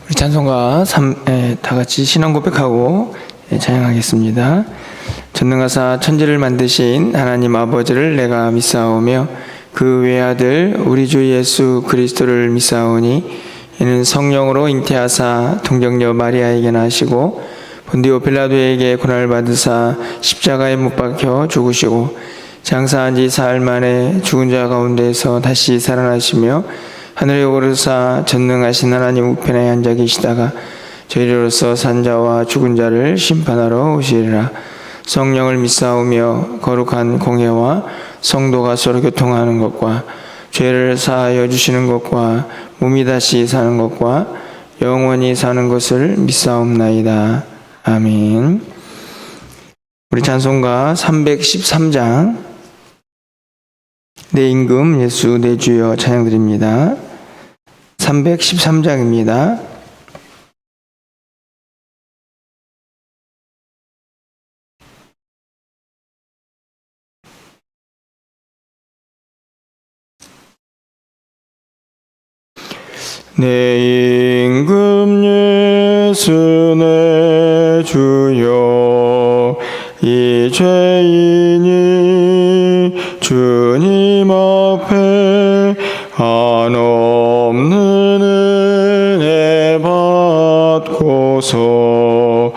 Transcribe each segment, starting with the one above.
우리 찬송가 다 같이 신앙 고백하고 찬양하겠습니다. 전능하사 천지를 만드신 하나님 아버지를 내가 믿사오며 그 외아들 우리 주 예수 그리스도를 믿사오니 이는 성령으로 잉태하사 동정녀 마리아에게 나시고 본디오 빌라도에게 고난을 받으사 십자가에 못 박혀 죽으시고 장사한 지 사흘 만에 죽은 자 가운데서 다시 살아나시며 하늘에 오르사 전능하신 하나님 우편에 앉아 계시다가 저희로서 산자와 죽은 자를 심판하러 오시리라. 성령을 믿사오며 거룩한 공회와 성도가 서로 교통하는 것과 죄를 사하여 주시는 것과 몸이 다시 사는 것과 영원히 사는 것을 믿사옵나이다. 아멘. 우리 찬송가 313장 내 임금 예수 내 주여 찬양드립니다. 313장입니다. 내 임금 예수 내 주여 이 죄인이 주님 앞에 한없는 은혜 받고서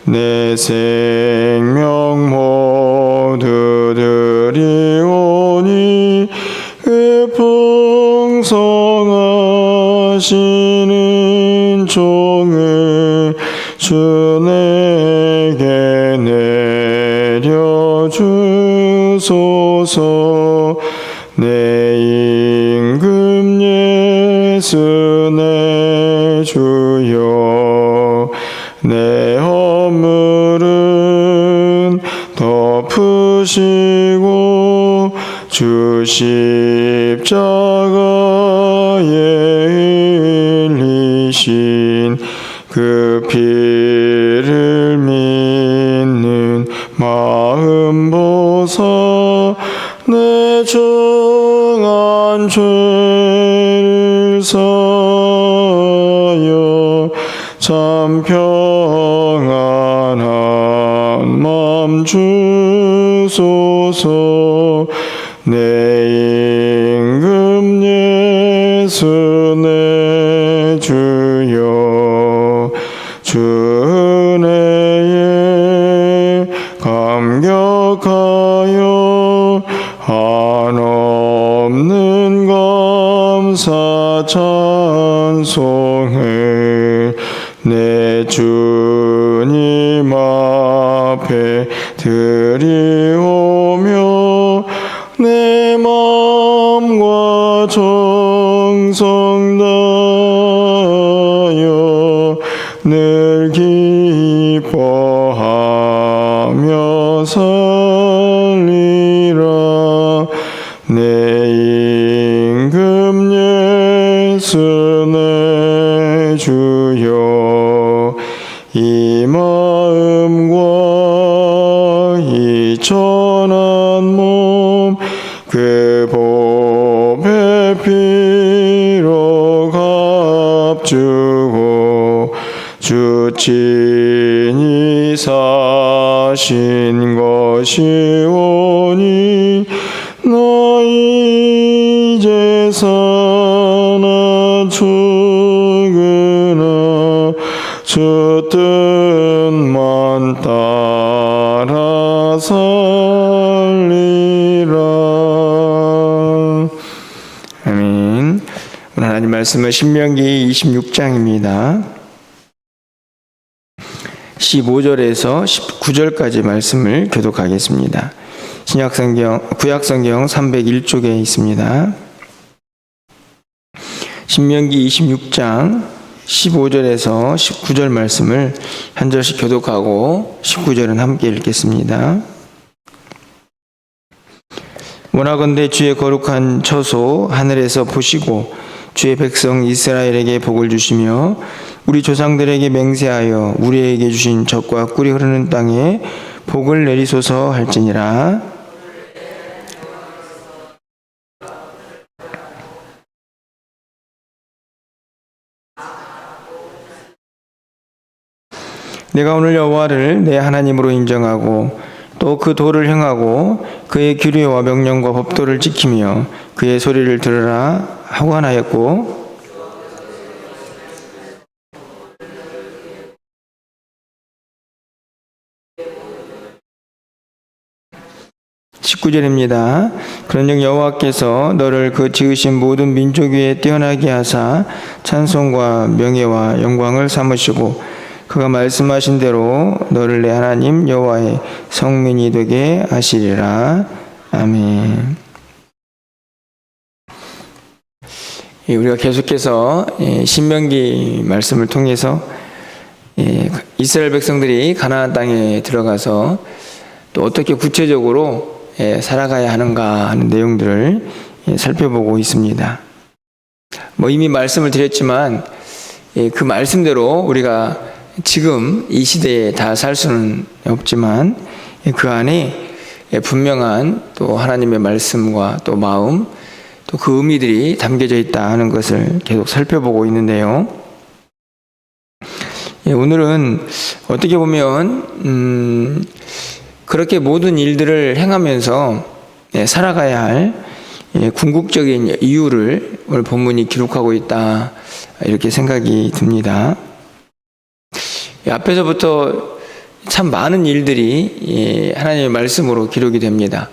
내 생명 모두 드리오니 그 풍성하시는 종을 주 내게 내려주소서. 내 임금 예수 내 주여 내 허물은 덮으시고 주 십자가에 흘리신 그 피를 믿는 마음 보사 내 중한 죄를 사하여 참 평안한 맘 주소서. 내 임금 예수 내 주여 주 은혜에 감격하여 한없는 감사 찬송을 내 주님 앞에 드리오며 내 마음과 정성 다하여 늘 기뻐하며 살리라. 내 임금 예수 내 주여 이 마음과 이 천한 몸 그 보배 피로 값주고 주 친히 사신 것이오니 나 이제 사나 죽으나 주 뜻만 따라 살리라. 아멘. 오늘 하나님 말씀은 신명기 26장입니다. 15절에서 19절까지 말씀을 교독하겠습니다. 구약성경 301쪽에 있습니다. 신명기 26장 15절에서 19절 말씀을 한 절씩 교독하고 19절은 함께 읽겠습니다. 원하건대 주의 거룩한 처소 하늘에서 보시고 주의 백성 이스라엘에게 복을 주시며 우리 조상들에게 맹세하여 우리에게 주신 젖과 꿀이 흐르는 땅에 복을 내리소서 할지니라. 내가 오늘 여호와를 내 하나님으로 인정하고 또 그 도를 행하고 그의 규례와 명령과 법도를 지키며 그의 소리를 들으라 하고 하나였고, 19절입니다. 그런즉 여호와께서 너를 그 지으신 모든 민족 위에 뛰어나게 하사 찬송과 명예와 영광을 삼으시고 그가 말씀하신 대로 너를 내 하나님 여호와의 성민이 되게 하시리라. 아멘. 우리가 계속해서 신명기 말씀을 통해서 이스라엘 백성들이 가나안 땅에 들어가서 또 어떻게 구체적으로 살아가야 하는가 하는 내용들을 살펴보고 있습니다. 이미 말씀을 드렸지만 그 말씀대로 우리가 지금 이 시대에 다 살 수는 없지만 그 안에 분명한 또 하나님의 말씀과 또 마음 또 그 의미들이 담겨져 있다 하는 것을 계속 살펴보고 있는데요. 오늘은 어떻게 보면 그렇게 모든 일들을 행하면서 살아가야 할 궁극적인 이유를 오늘 본문이 기록하고 있다 이렇게 생각이 듭니다. 앞에서부터 참 많은 일들이 하나님의 말씀으로 기록이 됩니다.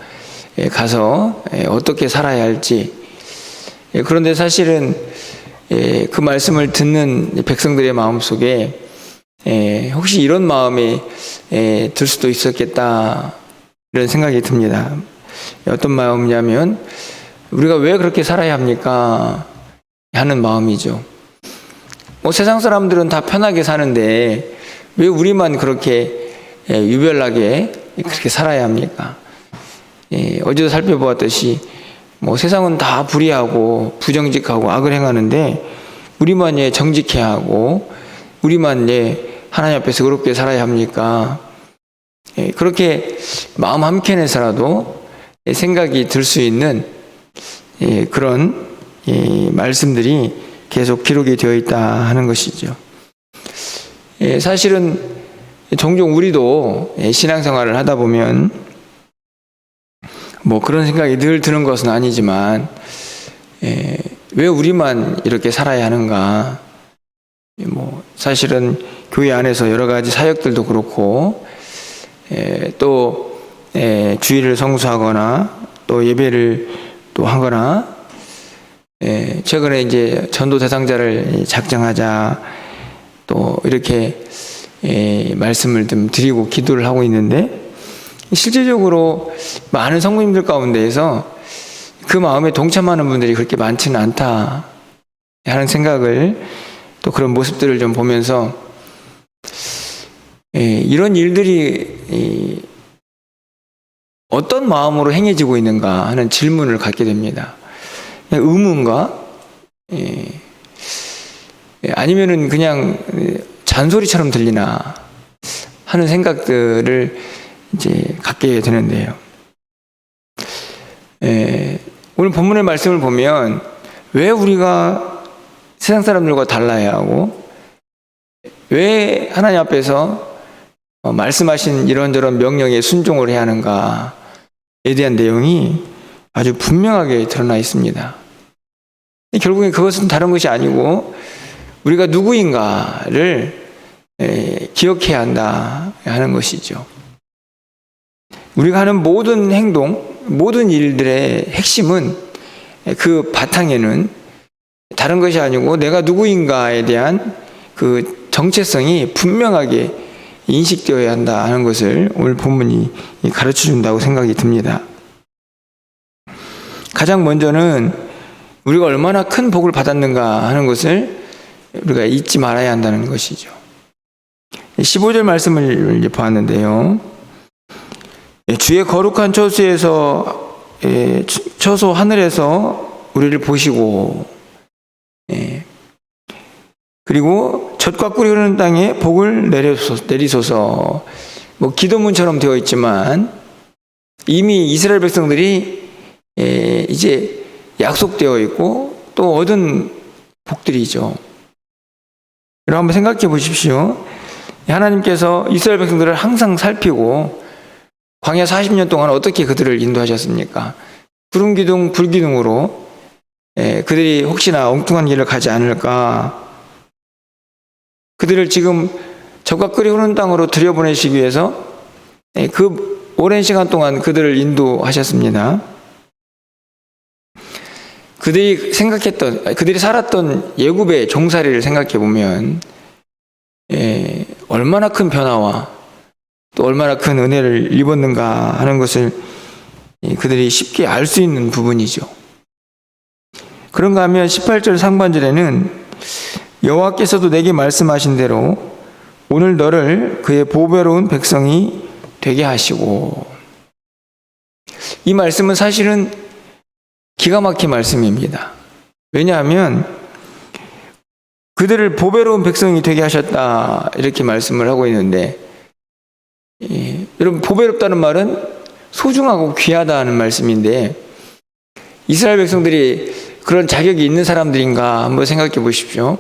가서 어떻게 살아야 할지. 그런데 사실은 그 말씀을 듣는 백성들의 마음속에 혹시 이런 마음이 들 수도 있었겠다 이런 생각이 듭니다. 어떤 마음이냐면 우리가 왜 그렇게 살아야 합니까? 하는 마음이죠. 세상 사람들은 다 편하게 사는데 왜 우리만 그렇게 유별나게 그렇게 살아야 합니까? 어제도 살펴보았듯이 세상은 다 불의하고 부정직하고 악을 행하는데 우리만 정직해야 하고 우리만 하나님 앞에서 그렇게 살아야 합니까? 그렇게 마음 한켠에서라도 생각이 들 수 있는 그런 말씀들이 계속 기록이 되어 있다 하는 것이죠. 사실은 종종 우리도 신앙생활을 하다 보면 그런 생각이 늘 드는 것은 아니지만 왜 우리만 이렇게 살아야 하는가? 사실은 교회 안에서 여러 가지 사역들도 그렇고 또 주일을 성수하거나 또 예배를 또 하거나 최근에 이제 전도 대상자를 작정하자 또 이렇게 말씀을 좀 드리고 기도를 하고 있는데 실제적으로 많은 성도님들 가운데에서 그 마음에 동참하는 분들이 그렇게 많지는 않다 하는 생각을 또 그런 모습들을 좀 보면서 이런 일들이 어떤 마음으로 행해지고 있는가 하는 질문을 갖게 됩니다. 의문가? 아니면은 그냥 잔소리처럼 들리나 하는 생각들을 이제 갖게 되는데요. 오늘 본문의 말씀을 보면 왜 우리가 세상 사람들과 달라야 하고 왜 하나님 앞에서 말씀하신 이런저런 명령에 순종을 해야 하는가에 대한 내용이 아주 분명하게 드러나 있습니다. 결국엔 그것은 다른 것이 아니고 우리가 누구인가를 기억해야 한다 하는 것이죠. 우리가 하는 모든 행동, 모든 일들의 핵심은 그 바탕에는 다른 것이 아니고 내가 누구인가에 대한 그 정체성이 분명하게 인식되어야 한다 하는 것을 오늘 본문이 가르쳐 준다고 생각이 듭니다. 가장 먼저는 우리가 얼마나 큰 복을 받았는가 하는 것을 우리가 잊지 말아야 한다는 것이죠. 15절 말씀을 이제 보았는데요. 주의 거룩한 처소 하늘에서 우리를 보시고 그리고 젖과 꿀이 흐르는 땅에 복을 내리소서. 기도문처럼 되어 있지만 이미 이스라엘 백성들이 이제 약속되어 있고 또 얻은 복들이죠. 여러분 한번 생각해 보십시오. 하나님께서 이스라엘 백성들을 항상 살피고 광야 40년 동안 어떻게 그들을 인도하셨습니까? 구름 기둥, 불 기둥으로 그들이 혹시나 엉뚱한 길을 가지 않을까, 그들을 지금 적과 끓이 흐르는 땅으로 들여보내시기 위해서 그 오랜 시간 동안 그들을 인도하셨습니다. 그들이 살았던 예굽의 종살이를 생각해 보면 얼마나 큰 변화와 또 얼마나 큰 은혜를 입었는가 하는 것을 그들이 쉽게 알 수 있는 부분이죠. 그런가 하면 18절 상반절에는 여호와께서도 내게 말씀하신 대로 오늘 너를 그의 보배로운 백성이 되게 하시고, 이 말씀은 사실은 기가 막힌 말씀입니다. 왜냐하면 그들을 보배로운 백성이 되게 하셨다 이렇게 말씀을 하고 있는데, 여러분, 보배롭다는 말은 소중하고 귀하다는 말씀인데 이스라엘 백성들이 그런 자격이 있는 사람들인가 한번 생각해 보십시오.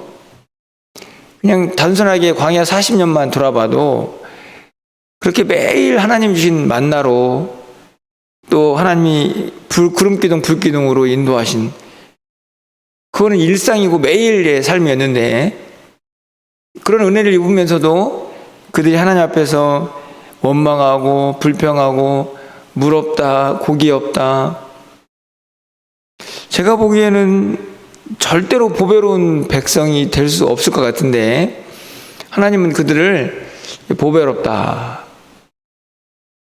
그냥 단순하게 광야 40년만 돌아봐도 그렇게 매일 하나님 주신 만나로 또 하나님이 구름기둥 불기둥으로 인도하신, 그거는 일상이고 매일의 삶이었는데, 그런 은혜를 입으면서도 그들이 하나님 앞에서 원망하고 불평하고 물 없다, 고기 없다, 제가 보기에는 절대로 보배로운 백성이 될 수 없을 것 같은데 하나님은 그들을 보배롭다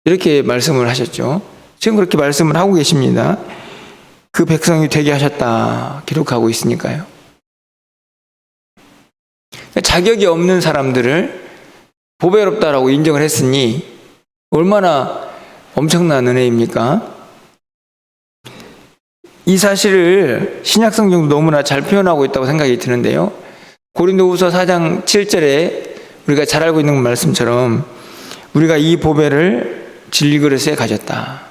이렇게 말씀을 하셨죠. 지금 그렇게 말씀을 하고 계십니다. 그 백성이 되게 하셨다 기록하고 있으니까요. 자격이 없는 사람들을 보배롭다라고 인정을 했으니 얼마나 엄청난 은혜입니까? 이 사실을 신약성경도 너무나 잘 표현하고 있다고 생각이 드는데요. 고린도후서 4장 7절에 우리가 잘 알고 있는 말씀처럼 우리가 이 보배를 질그릇에 가졌다.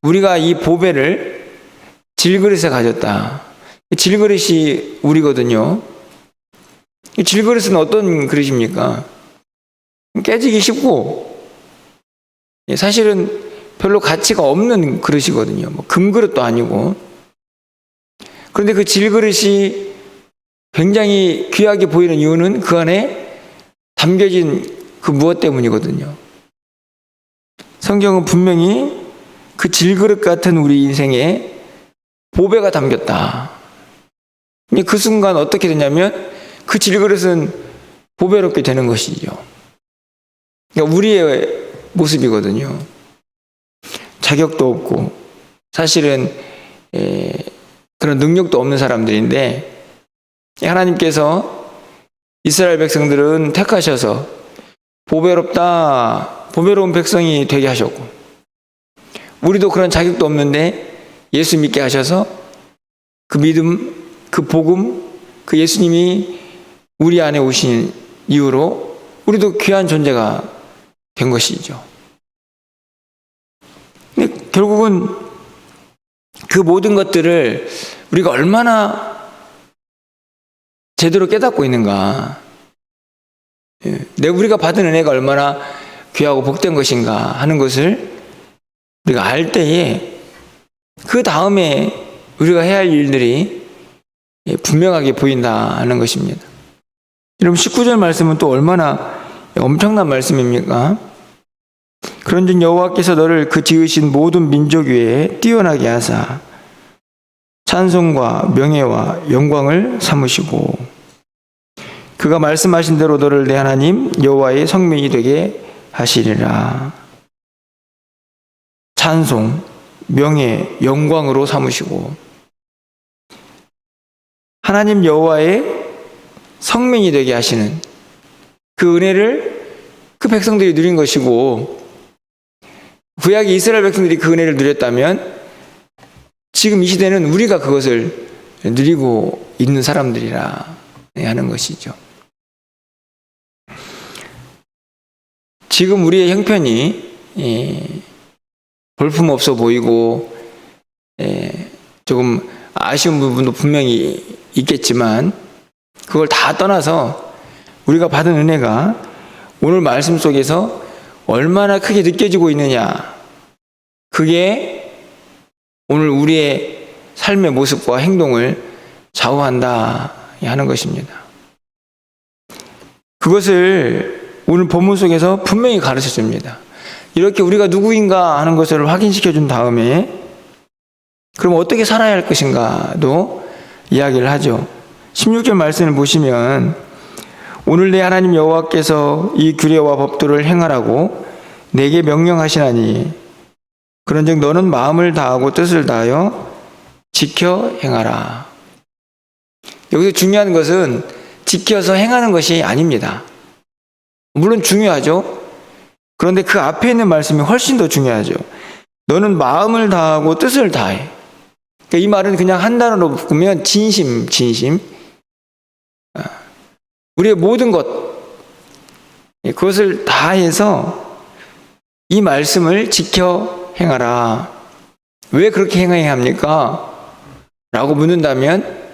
우리가 이 보배를 질그릇에 가졌다. 질그릇이 우리거든요. 이 질그릇은 어떤 그릇입니까? 깨지기 쉽고 사실은 별로 가치가 없는 그릇이거든요. 뭐 금그릇도 아니고. 그런데 그 질그릇이 굉장히 귀하게 보이는 이유는 그 안에 담겨진 그 무엇 때문이거든요. 성경은 분명히 그 질그릇 같은 우리 인생에 보배가 담겼다. 그 순간 어떻게 되냐면 그 질그릇은 보배롭게 되는 것이죠. 그러니까 우리의 모습이거든요. 자격도 없고 사실은 그런 능력도 없는 사람들인데 하나님께서 이스라엘 백성들은 택하셔서 보배로운 백성이 되게 하셨고, 우리도 그런 자격도 없는데 예수 믿게 하셔서 그 믿음, 그 복음, 그 예수님이 우리 안에 오신 이유로 우리도 귀한 존재가 된 것이죠. 근데 결국은 그 모든 것들을 우리가 얼마나 제대로 깨닫고 있는가, 우리가 받은 은혜가 얼마나 귀하고 복된 것인가 하는 것을 우리가 알 때에 그 다음에 우리가 해야 할 일들이 분명하게 보인다는 것입니다. 여러분, 19절 말씀은 또 얼마나 엄청난 말씀입니까? 그런즉 여호와께서 너를 그 지으신 모든 민족 위에 뛰어나게 하사 찬송과 명예와 영광을 삼으시고 그가 말씀하신 대로 너를 내 하나님 여호와의 성민이 되게 하시리라. 찬송, 명예, 영광으로 삼으시고 하나님 여호와의 성민이 되게 하시는 그 은혜를 그 백성들이 누린 것이고, 구약의 이스라엘 백성들이 그 은혜를 누렸다면 지금 이 시대는 우리가 그것을 누리고 있는 사람들이라 하는 것이죠. 지금 우리의 형편이 볼품없어 보이고 조금 아쉬운 부분도 분명히 있겠지만 그걸 다 떠나서 우리가 받은 은혜가 오늘 말씀 속에서 얼마나 크게 느껴지고 있느냐, 그게 오늘 우리의 삶의 모습과 행동을 좌우한다 하는 것입니다. 그것을 오늘 본문 속에서 분명히 가르쳐 줍니다. 이렇게 우리가 누구인가 하는 것을 확인시켜 준 다음에 그럼 어떻게 살아야 할 것인가도 이야기를 하죠. 16절 말씀을 보시면 오늘 내 하나님 여호와께서 이 규례와 법도를 행하라고 내게 명령하시나니 그런즉 너는 마음을 다하고 뜻을 다하여 지켜 행하라. 여기서 중요한 것은 지켜서 행하는 것이 아닙니다. 물론 중요하죠. 그런데 그 앞에 있는 말씀이 훨씬 더 중요하죠. 너는 마음을 다하고 뜻을 다해. 그러니까 이 말은 그냥 한 단어로 바꾸면 진심. 우리의 모든 것, 그것을 다해서 이 말씀을 지켜 행하라. 왜 그렇게 행해야 합니까? 라고 묻는다면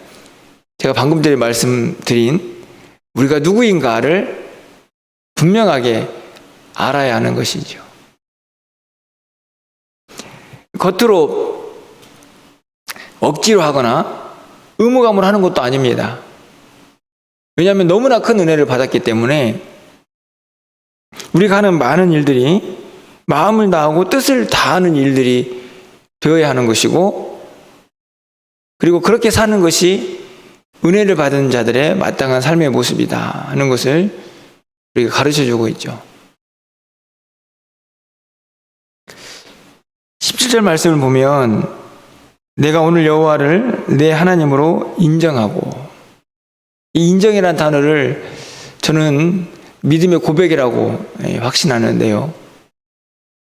제가 방금 전에 말씀드린 우리가 누구인가를 분명하게 알아야 하는 것이죠. 겉으로 억지로 하거나 의무감으로 하는 것도 아닙니다. 왜냐하면 너무나 큰 은혜를 받았기 때문에 우리가 하는 많은 일들이 마음을 다하고 뜻을 다하는 일들이 되어야 하는 것이고, 그리고 그렇게 사는 것이 은혜를 받은 자들의 마땅한 삶의 모습이다 하는 것을 우리가 가르쳐주고 있죠. 17절 말씀을 보면 내가 오늘 여호와를 내 하나님으로 인정하고, 이 인정이라는 단어를 저는 믿음의 고백이라고 확신하는데요.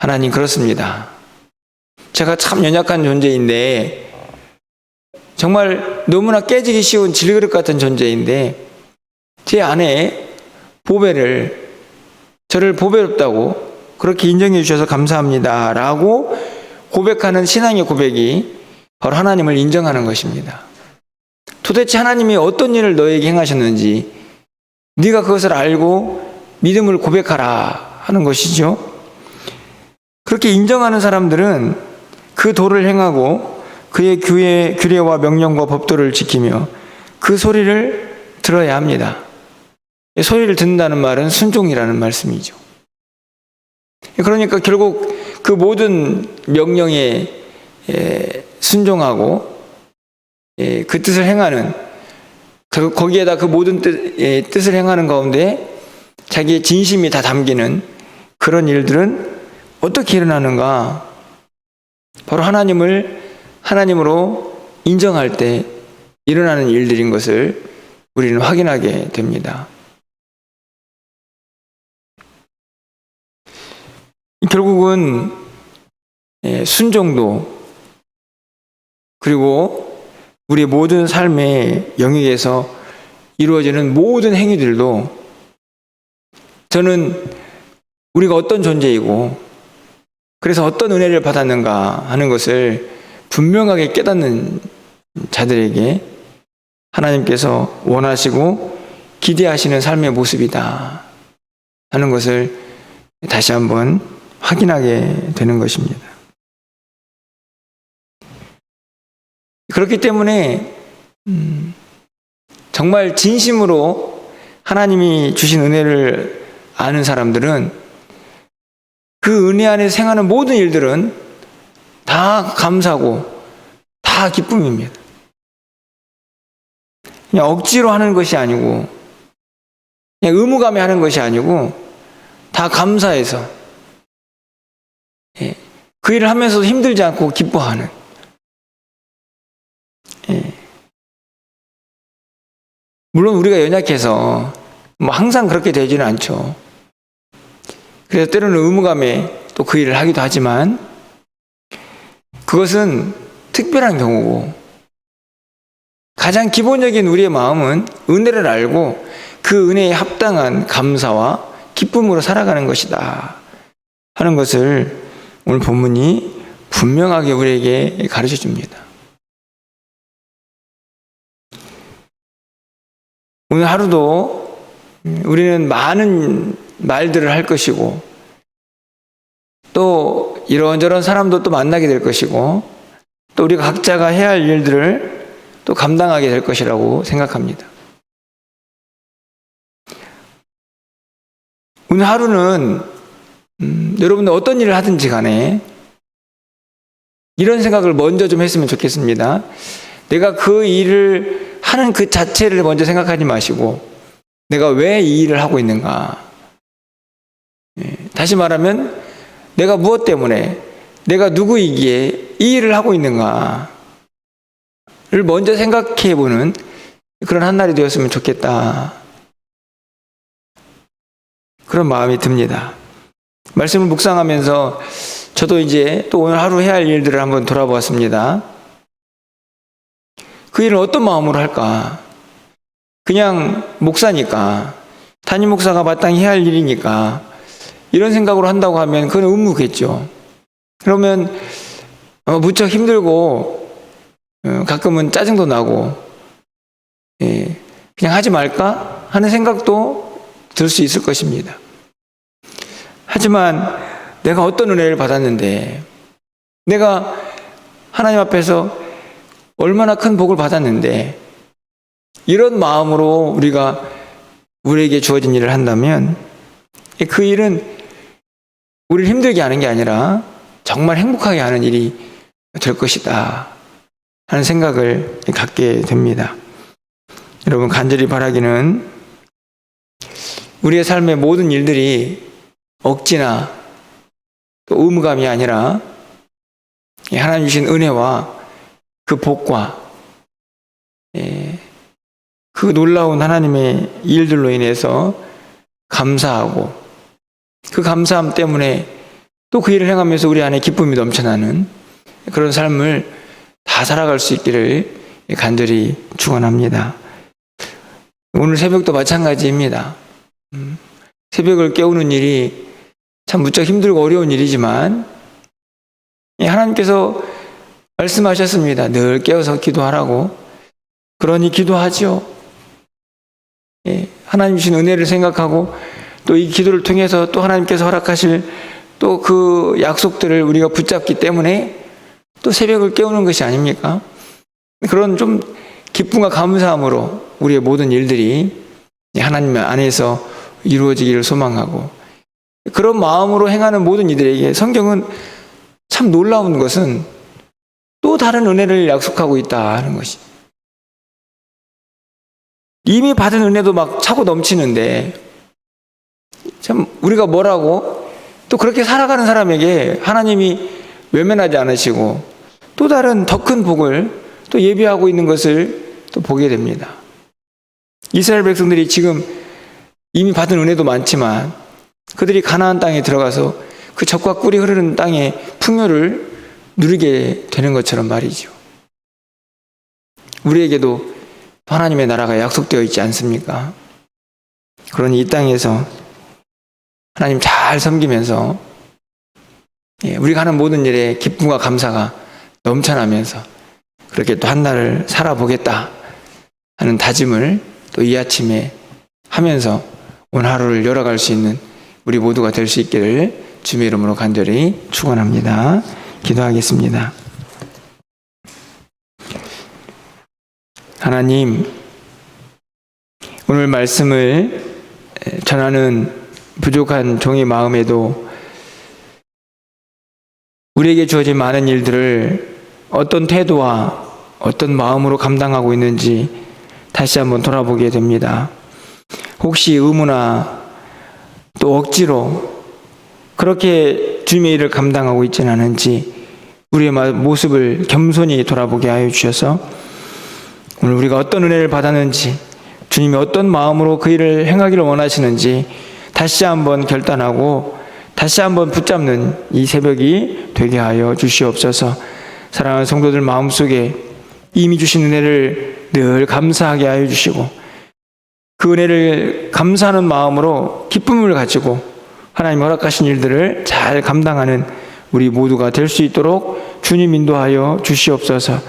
하나님 그렇습니다. 제가 참 연약한 존재인데, 정말 너무나 깨지기 쉬운 질그릇 같은 존재인데 제 아내 보배를 저를 보배롭다고 그렇게 인정해 주셔서 감사합니다 라고 고백하는 신앙의 고백이 바로 하나님을 인정하는 것입니다. 도대체 하나님이 어떤 일을 너에게 행하셨는지 네가 그것을 알고 믿음을 고백하라 하는 것이죠. 그렇게 인정하는 사람들은 그 도를 행하고 그의 규례와 명령과 법도를 지키며 그 소리를 들어야 합니다. 소리를 듣는다는 말은 순종이라는 말씀이죠. 그러니까 결국 그 모든 명령에 순종하고 그 뜻을 행하는, 거기에다 그 모든 뜻을 행하는 가운데 자기의 진심이 다 담기는 그런 일들은 어떻게 일어나는가? 바로 하나님으로 인정할 때 일어나는 일들인 것을 우리는 확인하게 됩니다. 결국은 순종도, 그리고 우리의 모든 삶의 영역에서 이루어지는 모든 행위들도 저는 우리가 어떤 존재이고 그래서 어떤 은혜를 받았는가 하는 것을 분명하게 깨닫는 자들에게 하나님께서 원하시고 기대하시는 삶의 모습이다 하는 것을 다시 한번 확인하게 되는 것입니다. 그렇기 때문에 정말 진심으로 하나님이 주신 은혜를 아는 사람들은 그 은혜 안에 행하는 모든 일들은 다 감사고 다 기쁨입니다. 그냥 억지로 하는 것이 아니고 그냥 의무감에 하는 것이 아니고 다 감사해서 그 일을 하면서도 힘들지 않고 기뻐하는, 물론 우리가 연약해서 항상 그렇게 되지는 않죠. 그래서 때로는 의무감에 또 그 일을 하기도 하지만 그것은 특별한 경우고, 가장 기본적인 우리의 마음은 은혜를 알고 그 은혜에 합당한 감사와 기쁨으로 살아가는 것이다 하는 것을 오늘 본문이 분명하게 우리에게 가르쳐 줍니다. 오늘 하루도 우리는 많은 말들을 할 것이고 또 이런저런 사람도 또 만나게 될 것이고 또 우리가 각자가 해야 할 일들을 또 감당하게 될 것이라고 생각합니다. 오늘 하루는 여러분들 어떤 일을 하든지 간에 이런 생각을 먼저 좀 했으면 좋겠습니다. 내가 그 일을 하는 그 자체를 먼저 생각하지 마시고 내가 왜 이 일을 하고 있는가. 다시 말하면 내가 무엇 때문에 내가 누구이기에 이 일을 하고 있는가를 먼저 생각해 보는 그런 한 날이 되었으면 좋겠다. 그런 마음이 듭니다. 말씀을 묵상하면서 저도 이제 또 오늘 하루 해야 할 일들을 한번 돌아보았습니다. 그 일을 어떤 마음으로 할까? 그냥 목사니까, 담임 목사가 마땅히 해야 할 일이니까 이런 생각으로 한다고 하면 그건 의무겠죠. 그러면 무척 힘들고 가끔은 짜증도 나고 그냥 하지 말까 하는 생각도 들 수 있을 것입니다. 하지만 내가 어떤 은혜를 받았는데, 내가 하나님 앞에서 얼마나 큰 복을 받았는데, 이런 마음으로 우리에게 주어진 일을 한다면 그 일은 우리를 힘들게 하는 게 아니라 정말 행복하게 하는 일이 될 것이다 하는 생각을 갖게 됩니다. 여러분, 간절히 바라기는 우리의 삶의 모든 일들이 억지나 또 의무감이 아니라 하나님 주신 은혜와 그 복과 그 놀라운 하나님의 일들로 인해서 감사하고 그 감사함 때문에 또 그 일을 행하면서 우리 안에 기쁨이 넘쳐나는 그런 삶을 다 살아갈 수 있기를 간절히 축원합니다. 오늘 새벽도 마찬가지입니다. 새벽을 깨우는 일이 참 무척 힘들고 어려운 일이지만 하나님께서 말씀하셨습니다. 늘 깨어서 기도하라고. 그러니 기도하죠. 하나님 주신 은혜를 생각하고 또 이 기도를 통해서 또 하나님께서 허락하실 또 그 약속들을 우리가 붙잡기 때문에 또 새벽을 깨우는 것이 아닙니까? 그런 좀 기쁨과 감사함으로 우리의 모든 일들이 하나님 안에서 이루어지기를 소망하고, 그런 마음으로 행하는 모든 이들에게 성경은 참 놀라운 것은 또 다른 은혜를 약속하고 있다 하는 것이. 이미 받은 은혜도 막 차고 넘치는데 참 우리가 뭐라고 또 그렇게 살아가는 사람에게 하나님이 외면하지 않으시고 또 다른 더 큰 복을 또 예비하고 있는 것을 또 보게 됩니다. 이스라엘 백성들이 지금 이미 받은 은혜도 많지만 그들이 가나안 땅에 들어가서 그 젖과 꿀이 흐르는 땅의 풍요를 누리게 되는 것처럼 말이죠. 우리에게도 하나님의 나라가 약속되어 있지 않습니까? 그러니 이 땅에서 하나님 잘 섬기면서 우리가 하는 모든 일에 기쁨과 감사가 넘쳐나면서 그렇게 또 한 날을 살아보겠다 하는 다짐을 또 이 아침에 하면서 오늘 하루를 열어갈 수 있는 우리 모두가 될 수 있기를 주님의 이름으로 간절히 축원합니다. 기도하겠습니다. 하나님, 오늘 말씀을 전하는 부족한 종의 마음에도 우리에게 주어진 많은 일들을 어떤 태도와 어떤 마음으로 감당하고 있는지 다시 한번 돌아보게 됩니다. 혹시 의무나 또 억지로 그렇게 주님의 일을 감당하고 있지는 않은지 우리의 모습을 겸손히 돌아보게 하여 주셔서 오늘 우리가 어떤 은혜를 받았는지, 주님이 어떤 마음으로 그 일을 행하기를 원하시는지 다시 한번 결단하고 다시 한번 붙잡는 이 새벽이 되게 하여 주시옵소서. 사랑하는 성도들 마음속에 이미 주신 은혜를 늘 감사하게 하여 주시고 그 은혜를 감사하는 마음으로 기쁨을 가지고 하나님 허락하신 일들을 잘 감당하는 우리 모두가 될 수 있도록 주님 인도하여 주시옵소서.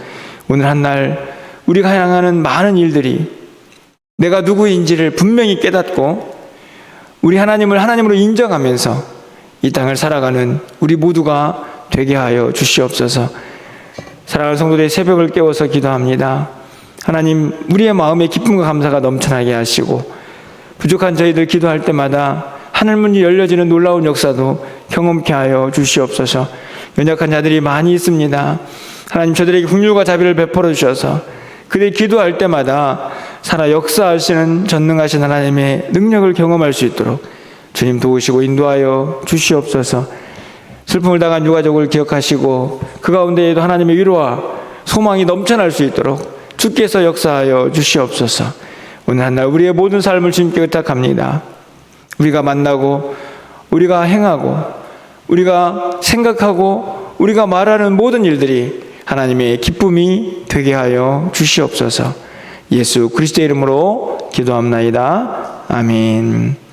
오늘 한 날 우리가 향하는 많은 일들이 내가 누구인지를 분명히 깨닫고 우리 하나님을 하나님으로 인정하면서 이 땅을 살아가는 우리 모두가 되게 하여 주시옵소서. 사랑하는 성도들의 새벽을 깨워서 기도합니다. 하나님, 우리의 마음에 기쁨과 감사가 넘쳐나게 하시고 부족한 저희들 기도할 때마다 하늘문이 열려지는 놀라운 역사도 경험케 하여 주시옵소서. 연약한 자들이 많이 있습니다. 하나님, 저들에게 긍휼과 자비를 베풀어 주셔서 그들이 기도할 때마다 살아 역사하시는 전능하신 하나님의 능력을 경험할 수 있도록 주님 도우시고 인도하여 주시옵소서. 슬픔을 당한 유가족을 기억하시고 그 가운데에도 하나님의 위로와 소망이 넘쳐날 수 있도록 주께서 역사하여 주시옵소서. 오늘 한날 우리의 모든 삶을 주님께 의탁합니다. 우리가 만나고 우리가 행하고 우리가 생각하고 우리가 말하는 모든 일들이 하나님의 기쁨이 되게 하여 주시옵소서. 예수 그리스도의 이름으로 기도합나이다. 아멘.